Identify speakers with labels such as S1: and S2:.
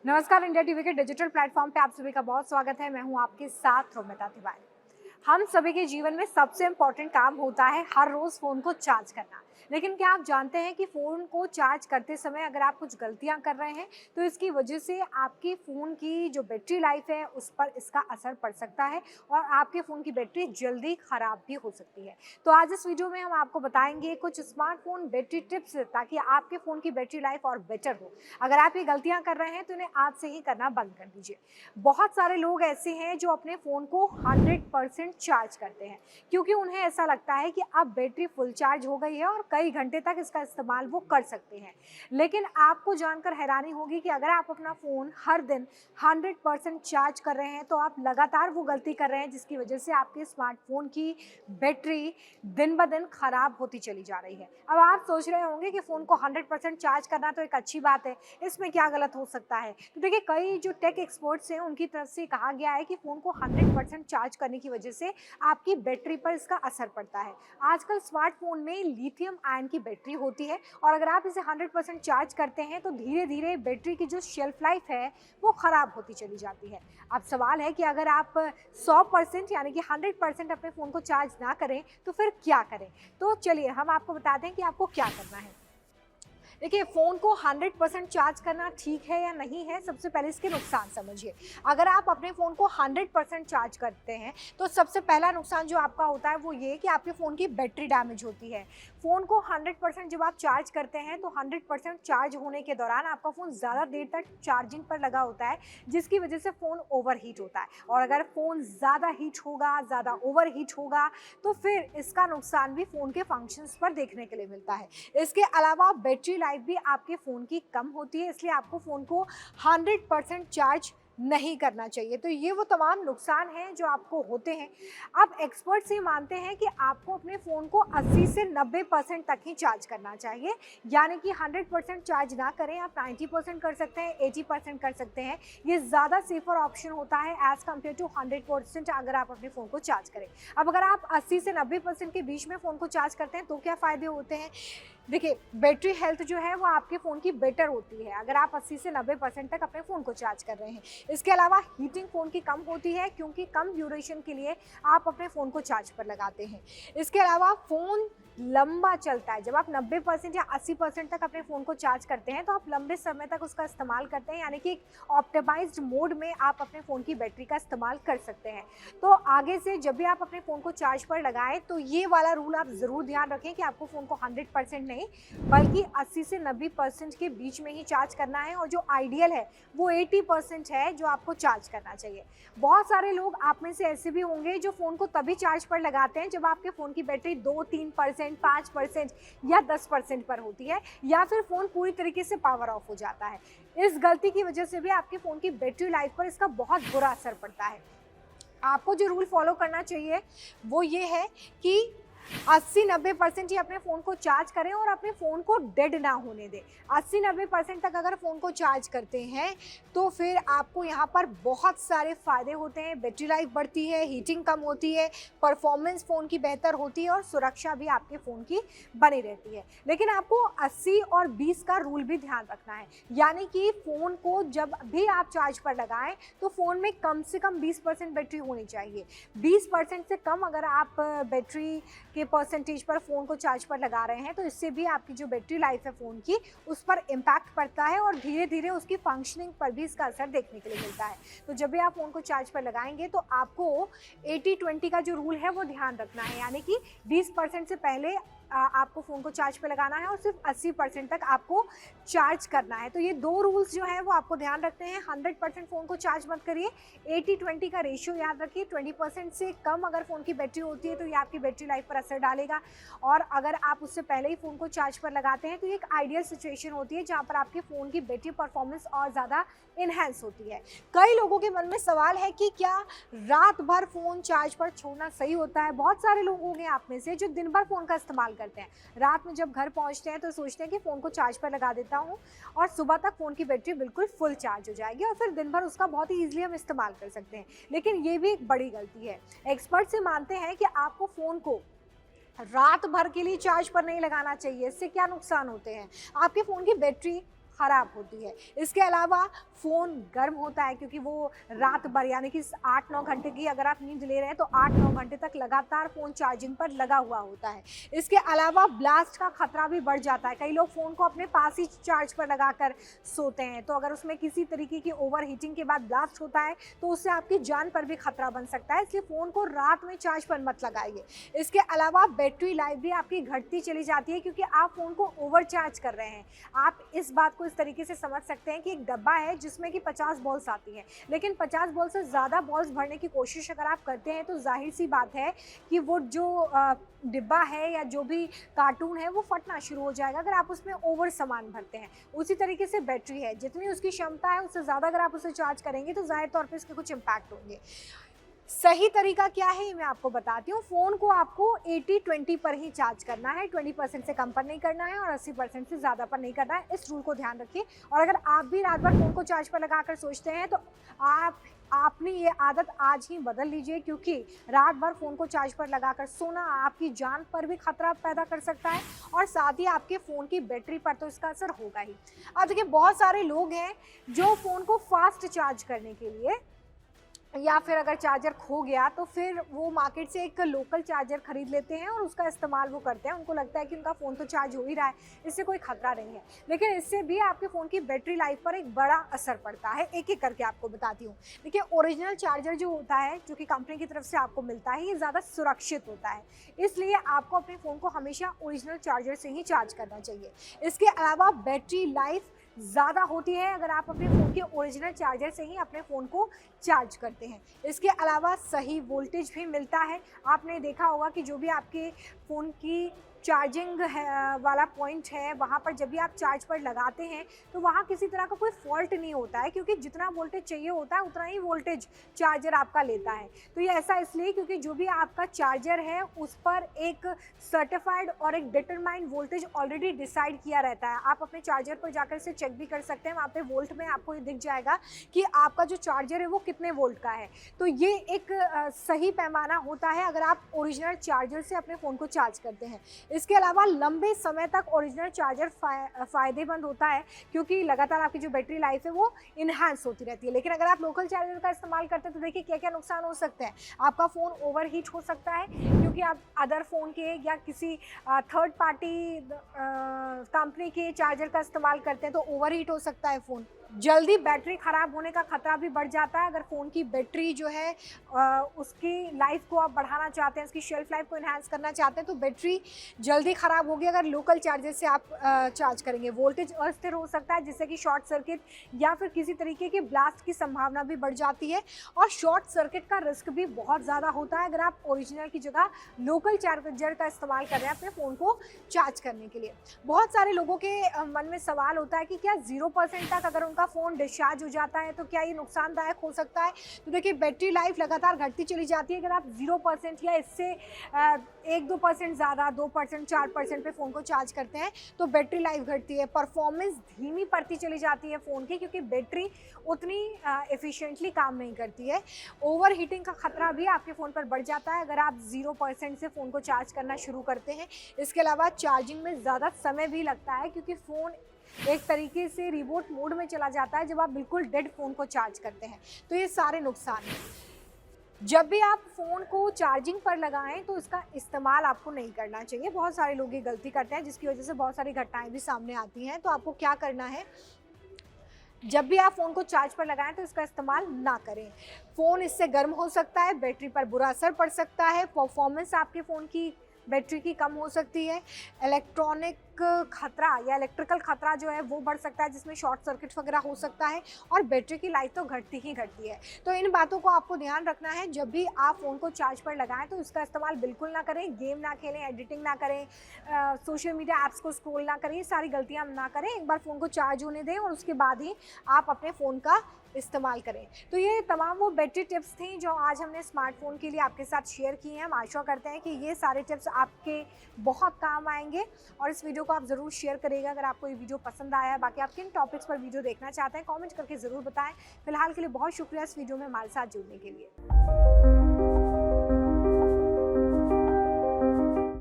S1: नमस्कार। India TV के digital platform पे आप सभी का बहुत स्वागत है। मैं हूं आपके साथ रोमिता तिवारी। हम सभी के जीवन में सबसे इम्पोर्टेंट काम होता है हर रोज फोन को चार्ज करना। लेकिन क्या आप जानते हैं कि फोन को चार्ज करते समय अगर आप कुछ गलतियां कर रहे हैं तो इसकी वजह से आपके फोन की जो बैटरी लाइफ है उस पर इसका असर पड़ सकता है और आपके फोन की बैटरी जल्दी खराब भी हो सकती है। तो आज इस वीडियो में हम आपको बताएंगे कुछ स्मार्टफोन बैटरी टिप्स ताकि आपके फोन की बैटरी लाइफ और बेटर हो। अगर आप ये गलतियां कर रहे हैं तो इन्हें आज से ही करना बंद कर दीजिए। बहुत सारे लोग ऐसे हैं जो अपने फ़ोन को 100% चार्ज करते हैं क्योंकि उन्हें ऐसा लगता है कि अब बैटरी फुल चार्ज हो गई है और कई घंटे तक इसका इस्तेमाल वो कर सकते हैं। लेकिन आपको जानकर हैरानी होगी कि अगर आप अपना फ़ोन हर दिन 100% चार्ज कर रहे हैं तो आप लगातार वो गलती कर रहे हैं जिसकी वजह से आपके स्मार्टफोन की बैटरी दिन ब दिन खराब होती चली जा रही है। अब आप सोच रहे होंगे कि फ़ोन को 100% चार्ज करना तो एक अच्छी बात है, इसमें क्या गलत हो सकता है। तो देखिए, कई जो टेक एक्सपर्ट्स हैं उनकी तरफ से कहा गया है कि फ़ोन को 100% चार्ज करने की वजह से आपकी बैटरी पर इसका असर पड़ता है। आजकल स्मार्टफोन में लिथियम आयन की बैटरी होती है और अगर आप इसे 100% चार्ज करते हैं तो धीरे धीरे बैटरी की जो शेल्फ लाइफ है वो ख़राब होती चली जाती है। अब सवाल है कि अगर आप 100% यानी कि 100% अपने फ़ोन को चार्ज ना करें तो फिर क्या करें। तो चलिए हम आपको बता दें कि आपको क्या करना है। देखिए, फ़ोन को 100% चार्ज करना ठीक है या नहीं है, सबसे पहले इसके नुकसान समझिए। अगर आप अपने फ़ोन को 100% चार्ज करते हैं तो सबसे पहला नुकसान जो आपका होता है वो ये कि आपके फ़ोन की बैटरी डैमेज होती है। फ़ोन को 100% जब आप चार्ज करते हैं तो 100% चार्ज होने के दौरान आपका फ़ोन ज़्यादा देर तक चार्जिंग पर लगा होता है जिसकी वजह से फ़ोन ओवरहीट होता है और अगर फ़ोन ज़्यादा हीट होगा, ज़्यादा ओवरहीट होगा तो फिर इसका नुकसान भी फ़ोन के फंक्शंस पर देखने के लिए मिलता है। इसके अलावा बैटरी लाइफ भी आपके फ़ोन की कम होती है, इसलिए आपको फ़ोन को 100% चार्ज नहीं करना चाहिए। तो ये वो तमाम नुकसान हैं जो आपको होते हैं। अब एक्सपर्ट्स ये मानते हैं कि आपको अपने फ़ोन को 80 से 90% तक ही चार्ज करना चाहिए, यानी कि 100% चार्ज ना करें। आप 90% कर सकते हैं, 80% कर सकते हैं। ये ज़्यादा सेफ़र ऑप्शन होता है एज़ कम्पेयर टू 100% अगर आप अपने फ़ोन को चार्ज करें। अब अगर आप 80 से 90% के बीच में फ़ोन को चार्ज करते हैं तो क्या फ़ायदे होते हैं? देखिए, बैटरी हेल्थ जो है वो आपके फ़ोन की बेटर होती है अगर आप 80 से 90% तक अपने फ़ोन को चार्ज कर रहे हैं। इसके अलावा हीटिंग फ़ोन की कम होती है क्योंकि कम ड्यूरेशन के लिए आप अपने फ़ोन को चार्ज पर लगाते हैं। इसके अलावा फ़ोन लंबा चलता है। जब आप 90% या 80% तक अपने फ़ोन को चार्ज करते हैं तो आप लंबे समय तक उसका इस्तेमाल करते हैं, यानी कि ऑप्टिमाइज्ड मोड में आप अपने फ़ोन की बैटरी का इस्तेमाल कर सकते हैं। तो आगे से जब भी आप अपने फ़ोन को चार्ज पर लगाएं तो ये वाला रूल आप ज़रूर ध्यान रखें कि आपको फ़ोन को 100% नहीं बल्कि 80 से 90% के बीच में ही चार्ज करना है और जो आइडियल है वो 80% है जो आपको चार्ज करना चाहिए। बहुत सारे लोग आप में से ऐसे भी होंगे जो फ़ोन को तभी चार्ज पर लगाते हैं जब आपके फ़ोन की बैटरी 2-3%, 5% या 10% पर होती है या फिर फ़ोन पूरी तरीके से पावर ऑफ हो जाता है। इस गलती की वजह से भी आपके फ़ोन की बैटरी लाइफ पर इसका बहुत बुरा असर पड़ता है। आपको जो रूल फॉलो करना चाहिए वो ये है कि 80-90% ही अपने फ़ोन को चार्ज करें और अपने फ़ोन को डेड ना होने दें। 80-90% तक अगर फ़ोन को चार्ज करते हैं तो फिर आपको यहाँ पर बहुत सारे फ़ायदे होते हैं। बैटरी लाइफ बढ़ती है, हीटिंग कम होती है, परफॉर्मेंस फ़ोन की बेहतर होती है और सुरक्षा भी आपके फ़ोन की बनी रहती है। लेकिन आपको 80 और 20 का रूल भी ध्यान रखना है, यानी कि फ़ोन को जब भी आप चार्ज पर लगाएं तो फ़ोन में कम से कम 20% बैटरी होनी चाहिए। 20% से कम अगर आप बैटरी के परसेंटेज पर फ़ोन को चार्ज पर लगा रहे हैं तो इससे भी आपकी जो बैटरी लाइफ है फ़ोन की उस पर इम्पैक्ट पड़ता है और धीरे धीरे उसकी फंक्शनिंग पर भी इसका असर देखने के लिए मिलता है। तो जब भी आप फ़ोन को चार्ज पर लगाएंगे तो आपको 80-20 का जो रूल है वो ध्यान रखना है, यानी कि 20% से पहले आपको फ़ोन को चार्ज पे लगाना है और सिर्फ 80% तक आपको चार्ज करना है। तो ये दो रूल्स जो हैं वो आपको ध्यान रखते हैं। 100% फ़ोन को चार्ज मत करिए, 80-20 का रेशियो याद रखिए। 20% से कम अगर फ़ोन की बैटरी होती है तो ये आपकी बैटरी लाइफ पर असर डालेगा और अगर आप उससे पहले ही फ़ोन को चार्ज पर लगाते हैं तो ये एक आइडियल सिचुएशन होती है जहाँ पर आपके फ़ोन की बैटरी परफॉर्मेंस और ज़्यादा इन्हेंस होती है। कई लोगों के मन में सवाल है कि क्या रात भर फ़ोन चार्ज पर छोड़ना सही होता है। बहुत सारे लोग होंगे आप में से जो दिन भर फ़ोन का इस्तेमाल करते हैं, रात में जब घर पहुंचते हैं तो सोचते हैं कि फ़ोन को चार्ज पर लगा देता हूं और सुबह तक फ़ोन की बैटरी बिल्कुल फुल चार्ज हो जाएगी और फिर दिन भर उसका बहुत ही ईजिली हम इस्तेमाल कर सकते हैं। लेकिन ये भी एक बड़ी गलती है। एक्सपर्ट से मानते हैं कि आपको फ़ोन को रात भर के लिए चार्ज पर नहीं लगाना चाहिए। इससे क्या नुकसान होते हैं, आपके फ़ोन की बैटरी खराब होती है। इसके अलावा फ़ोन गर्म होता है क्योंकि वो रात भर यानी कि 8-9 घंटे की अगर आप नींद ले रहे हैं तो 8-9 घंटे तक लगातार फ़ोन चार्जिंग पर लगा हुआ होता है। इसके अलावा ब्लास्ट का खतरा भी बढ़ जाता है। कई लोग फ़ोन को अपने पास ही चार्ज पर लगाकर सोते हैं, तो अगर उसमें किसी तरीके की ओवर हीटिंग के बाद ब्लास्ट होता है तो उससे आपकी जान पर भी खतरा बन सकता है, इसलिए फ़ोन को रात में चार्ज पर मत लगाइए। इसके अलावा बैटरी लाइफ भी आपकी घटती चली जाती है क्योंकि आप फ़ोन को ओवर चार्ज कर रहे हैं। आप इस बात को इस तरीके से समझ सकते हैं कि एक डब्बा है जिसमें कि 50 बॉल्स आती हैं, लेकिन 50 बॉल से ज़्यादा बॉल्स भरने की कोशिश अगर आप करते हैं तो जाहिर सी बात है कि वो जो डिब्बा है या जो भी कार्टून है वो फटना शुरू हो जाएगा अगर आप उसमें ओवर सामान भरते हैं। उसी तरीके से बैटरी है, जितनी उसकी क्षमता है उससे ज़्यादा अगर आप उसे चार्ज करेंगे तो ज़ाहिर तौर पे इसके कुछ इम्पैक्ट होंगे। सही तरीका क्या है ये मैं आपको बताती हूँ। फ़ोन को आपको 80-20 पर ही चार्ज करना है, 20% से कम पर नहीं करना है और 80% से ज़्यादा पर नहीं करना है। इस रूल को ध्यान रखिए। और अगर आप भी रात भर फ़ोन को चार्ज पर लगाकर सोचते हैं तो आपने ये आदत आज ही बदल लीजिए, क्योंकि रात भर फ़ोन को चार्ज पर लगाकर सोना आपकी जान पर भी खतरा पैदा कर सकता है और साथ ही आपके फ़ोन की बैटरी पर तो इसका असर होगा ही। अब देखिए, बहुत सारे लोग हैं जो फ़ोन को फास्ट चार्ज करने के लिए या फिर अगर चार्जर खो गया तो फिर वो मार्केट से एक लोकल चार्जर खरीद लेते हैं और उसका इस्तेमाल वो करते हैं। उनको लगता है कि उनका फ़ोन तो चार्ज हो ही रहा है, इससे कोई खतरा नहीं है, लेकिन इससे भी आपके फ़ोन की बैटरी लाइफ पर एक बड़ा असर पड़ता है। एक एक करके आपको बताती हूँ। देखिए, ओरिजिनल चार्जर जो होता है, जो कि कंपनी की तरफ से आपको मिलता है, ये ज़्यादा सुरक्षित होता है, इसलिए आपको अपने फ़ोन को हमेशा ओरिजिनल चार्जर से ही चार्ज करना चाहिए। इसके अलावा बैटरी लाइफ ज़्यादा होती है अगर आप अपने फ़ोन के ओरिजिनल चार्जर से ही अपने फ़ोन को चार्ज करते हैं। इसके अलावा सही वोल्टेज भी मिलता है। आपने देखा होगा कि जो भी आपके फ़ोन की चार्जिंग है वाला पॉइंट है, वहाँ पर जब भी आप चार्ज पर लगाते हैं तो वहाँ किसी तरह का कोई फॉल्ट नहीं होता है, क्योंकि जितना वोल्टेज चाहिए होता है उतना ही वोल्टेज चार्जर आपका लेता है। तो ये ऐसा इसलिए क्योंकि जो भी आपका चार्जर है उस पर एक सर्टिफाइड और एक डिटरमाइंड वोल्टेज ऑलरेडी डिसाइड किया रहता है। आप अपने चार्जर पर जाकर इसे चेक भी कर सकते हैं, वहाँ पे वोल्ट में आपको ये दिख जाएगा कि आपका जो चार्जर है वो कितने वोल्ट का है। तो ये एक सही पैमाना होता है अगर आप ओरिजिनल चार्जर से अपने फ़ोन को चार्ज करते हैं। इसके अलावा लंबे समय तक ओरिजिनल चार्जर फ़ायदेमंद होता है, क्योंकि लगातार आपकी जो बैटरी लाइफ है वो इन्हांस होती रहती है। लेकिन अगर आप लोकल चार्जर का इस्तेमाल करते हैं तो देखिए क्या क्या नुकसान हो सकते हैं। आपका फ़ोन ओवर हीट हो सकता है क्योंकि आप अदर फ़ोन के या किसी थर्ड पार्टी कंपनी के चार्जर का इस्तेमाल करते हैं तो ओवर हीट हो सकता है फ़ोन। जल्दी बैटरी ख़राब होने का खतरा भी बढ़ जाता है। अगर फ़ोन की बैटरी जो है उसकी लाइफ को आप बढ़ाना चाहते हैं, उसकी शेल्फ लाइफ को इन्हांस करना चाहते हैं तो बैटरी जल्दी ख़राब होगी अगर लोकल चार्जर से आप चार्ज करेंगे। वोल्टेज अस्थिर हो सकता है जिससे कि शॉर्ट सर्किट या फिर किसी तरीके के ब्लास्ट की संभावना भी बढ़ जाती है और शॉर्ट सर्किट का रिस्क भी बहुत ज़्यादा होता है अगर आप ओरिजिनल की जगह लोकल चार्जर का इस्तेमाल कर रहे हैं अपने फ़ोन को चार्ज करने के लिए। बहुत सारे लोगों के मन में सवाल होता है कि क्या 0% तक अगर उनका फ़ोन डिस्चार्ज हो जाता है तो क्या ये नुकसानदायक हो सकता है। तो देखिए, बैटरी लाइफ लगातार घटती चली जाती है। अगर आप 0% या इससे 1-2% ज़्यादा 2% 4% पे फ़ोन को चार्ज करते हैं तो बैटरी लाइफ घटती है, परफॉर्मेंस धीमी पड़ती चली जाती है फ़ोन की, क्योंकि बैटरी उतनी एफिशिएंटली काम नहीं करती है। ओवर हीटिंग का खतरा भी आपके फ़ोन पर बढ़ जाता है अगर आप 0% से फ़ोन को चार्ज करना शुरू करते हैं। इसके अलावा चार्जिंग में ज़्यादा समय भी लगता है क्योंकि फ़ोन एक तरीके से रिमोट मोड में चला जाता है जब आप बिल्कुल डेड फ़ोन को चार्ज करते हैं। तो ये सारे नुकसान हैं। जब भी आप फ़ोन को चार्जिंग पर लगाएं तो इसका इस्तेमाल आपको नहीं करना चाहिए। बहुत सारे लोग ये गलती करते हैं जिसकी वजह से बहुत सारी घटनाएं भी सामने आती हैं। तो आपको क्या करना है, जब भी आप फ़ोन को चार्ज पर लगाएं तो इसका इस्तेमाल ना करें। फ़ोन इससे गर्म हो सकता है, बैटरी पर बुरा असर पड़ सकता है, परफॉर्मेंस आपके फ़ोन की बैटरी की कम हो सकती है, इलेक्ट्रॉनिक खतरा या इलेक्ट्रिकल खतरा जो है वो बढ़ सकता है जिसमें शॉर्ट सर्किट वगैरह हो सकता है और बैटरी की लाइफ तो घटती ही घटती है। तो इन बातों को आपको ध्यान रखना है। जब भी आप फ़ोन को चार्ज पर लगाएं तो इसका इस्तेमाल बिल्कुल ना करें, गेम ना खेलें, एडिटिंग ना करें, सोशल मीडिया ऐप्स को स्क्रॉल ना करें, ये सारी गलतियां ना करें। एक बार फ़ोन को चार्ज होने दें और उसके बाद ही आप अपने फ़ोन का इस्तेमाल करें। तो ये तमाम वो बैटरी टिप्स थी जो आज हमने स्मार्टफ़ोन के लिए आपके साथ शेयर की हैं। हम आशा करते हैं कि ये सारे टिप्स आपके बहुत काम आएंगे और इस वीडियो को आप ज़रूर शेयर करिएगा अगर आपको ये वीडियो पसंद आया है। बाकी आप किन टॉपिक्स पर वीडियो देखना चाहते हैं कमेंट करके ज़रूर बताएं। फिलहाल के लिए बहुत शुक्रिया इस वीडियो में हमारे साथ जुड़ने के लिए।